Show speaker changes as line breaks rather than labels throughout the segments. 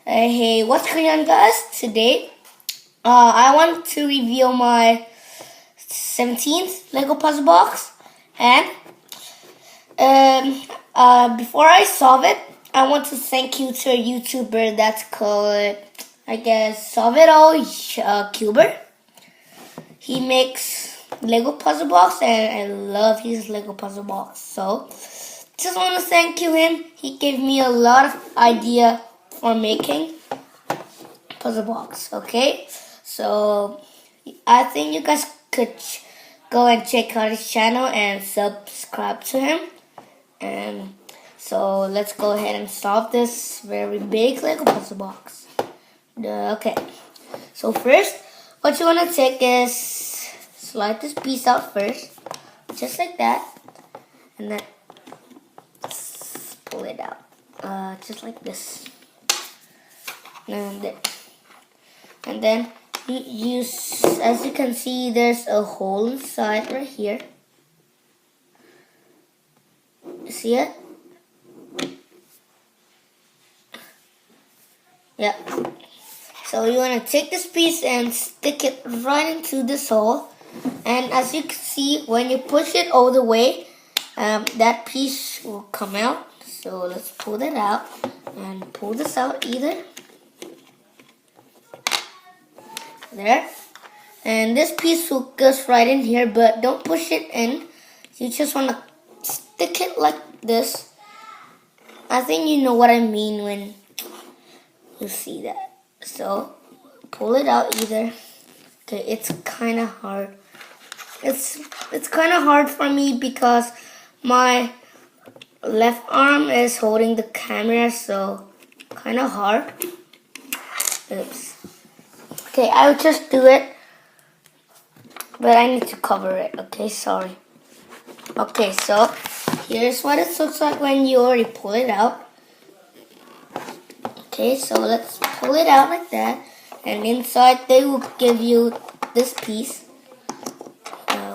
Hey, what's going on, guys? Today, I want to reveal my 17th Lego puzzle box, and before I solve it, I want to thank you to a YouTuber that's called, I guess, Solve It All Cuber. He makes Lego puzzle box, and I love his Lego puzzle box. So, just want to thank you him. He gave me a lot of idea for making puzzle box. Okay, so I think you guys could go and check out his channel and subscribe to him. And so let's go ahead and solve this very big Lego puzzle box. Okay, so first what you want to take is slide this piece out first, just like that, and then pull it out, just like this, and then you as you can see, there's a hole inside right here. See it? Yeah. So you want to take this piece and stick it right into this hole. And as you can see, when you push it all the way, that piece will come out. So let's pull that out and pull this out either. There. And this piece will go right in here, but don't push it in. You just want to stick it like this. I think you know what I mean when you see that. So pull it out either. Okay, it's kind of hard. It's kind of hard for me because my left arm is holding the camera, so kind of hard. Oops. Okay, I'll just do it, but I need to cover it. Okay, sorry. Okay, so here's what it looks like when you already pull it out. Okay, so let's pull it out like that, and inside they will give you this piece.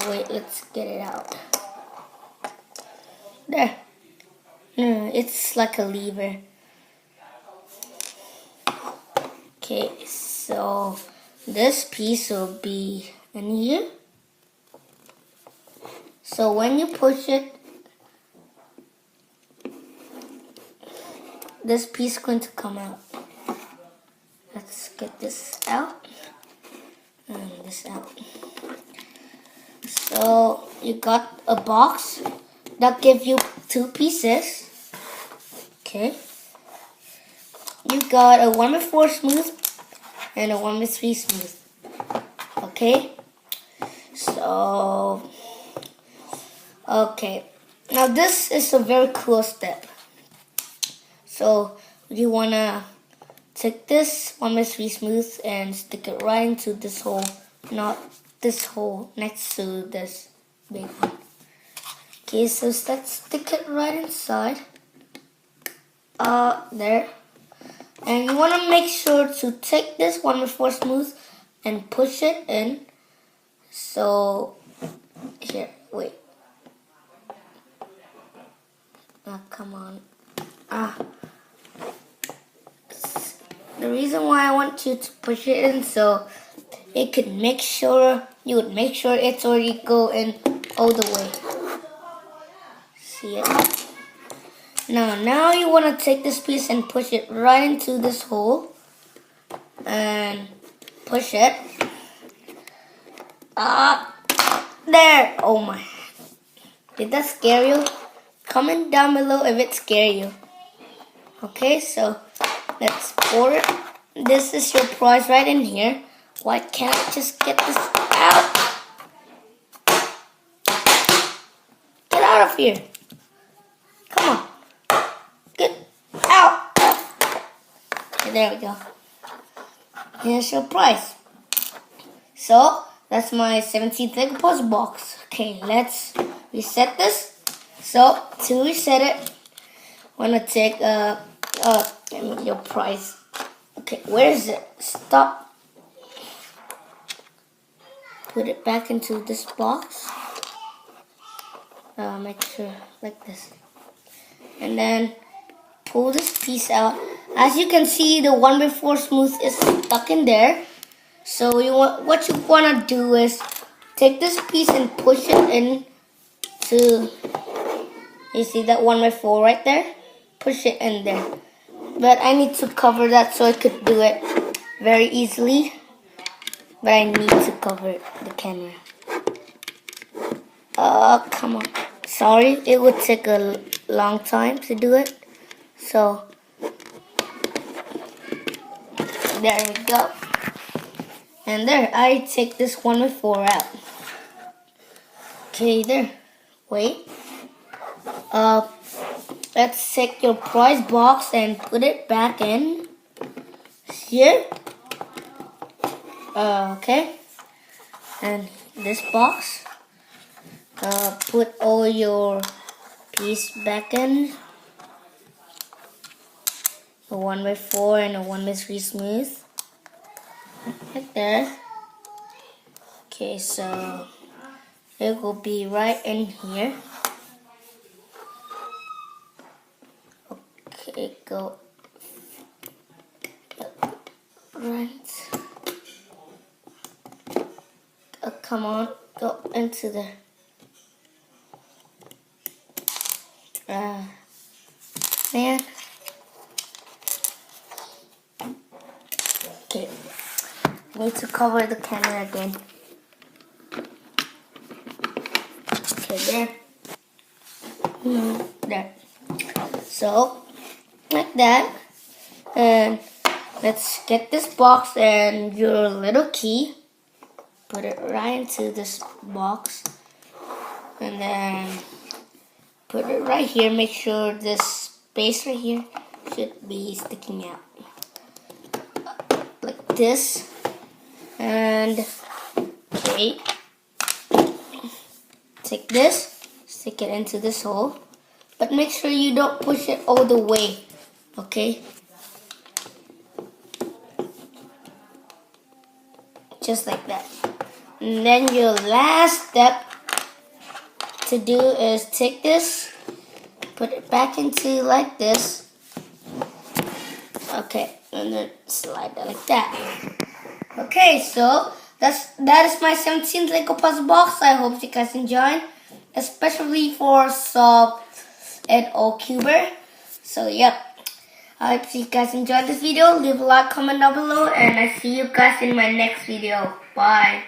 Wait, let's get it out. There. It's like a lever. Okay, so this piece will be in here. So when you push it, this piece is going to come out. Let's get this out and this out. So you got a box that gives you two pieces. Okay. You got a 1x4 smooth and a 1x3 smooth. Okay. So, okay. Now this is a very cool step. So you wanna take this 1x3 smooth and stick it right into this hole, not this hole next to this big one. Okay, so let's stick it right inside. There. And you wanna make sure to take this 1x4 smooth and push it in. So here, wait. Come on. The reason why I want you to push it in so it could make sure it's already going all the way. See it? Now you want to take this piece and push it right into this hole and push it. There. Oh my. Did that scare you? Comment down below if it scared you. Okay, so let's pour it. This is your prize right in here. Why can't I just get this out? Get out of here. Come on. Get out. Okay, there we go. Here's your prize. So, that's my 17th Lego puzzle box. Okay, let's reset this. So, to reset it, I want to take your prize. Okay, where is it? Stop. Put it back into this box. Make sure like this. And then pull this piece out. As you can see, the 1x4 smooth is stuck in there. So what you wanna do is take this piece and push it in to, you see that 1x4 right there? Push it in there. But I need to cover that so I could do it very easily. But I need to cover the camera. Come on. Sorry, it would take a long time to do it. So, there we go. And there, I take this 1x4 out. Okay, there. Wait. Let's take your prize box and put it back in here. Okay. And this box. Put all your piece back in. The 1x4 and the 1x3 smooth. Right there. Okay, so it will be right in here. Okay, go right. Come on, go into there. Man. Okay, need to cover the camera again. Okay, there. There. So, like that. And let's get this box and your little key. Put it right into this box. And then put it right here. Make sure this space right here should be sticking out. Like this. And, okay. Take this. Stick it into this hole. But make sure you don't push it all the way. Okay? Just like that. And then your last step to do is take this, put it back into like this. Okay, and then slide it like that. Okay, so that is my 17th Lego puzzle box. I hope you guys enjoyed, especially for Solve and all Cuber. So yep, I hope you guys enjoyed this video. Leave a like, comment down below, and I see you guys in my next video. Bye.